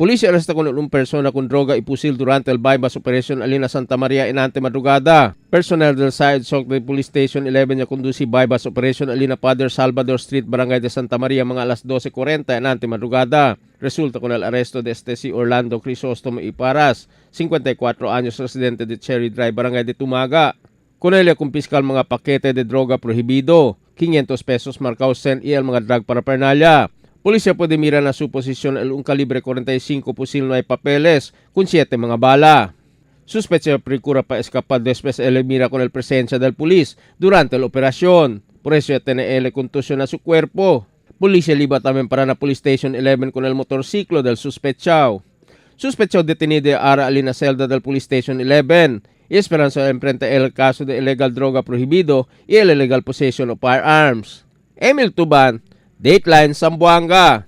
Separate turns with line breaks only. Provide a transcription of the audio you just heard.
Polisi arresta con una persona con droga y fusil durante el bypass operation alina Santa Maria inante madrugada. Personal del Side Soc Police Station 11 niya kundusi bypass operation alina Father Salvador Street, Barangay de Santa Maria mga alas 12:40 inante madrugada. Resulta con el arresto de si Orlando Crisostomo Iparas, 54 años, residente de Cherry Drive, Barangay de Tumaga. Con él kumpiskal mga pakete de droga prohibido, 500 pesos marcados y el mga drug paraphernalia. Polisya pwede mira na su posisyon el un calibre 45 pusil no hay papeles, con 7 mga bala. Suspecha procura pa escapar después el mira con el presencia del pulis durante la operación. Por eso tiene el contusión a su cuerpo. Polisya liba también para na Police Station 11 con el motorciclo del sospechado. Sospechado detenido ara alina celda del Police Station 11 y esperanza enfrenta el caso de illegal droga prohibido y el illegal possession of firearms. Emil Tuban, Dateline Zamboanga.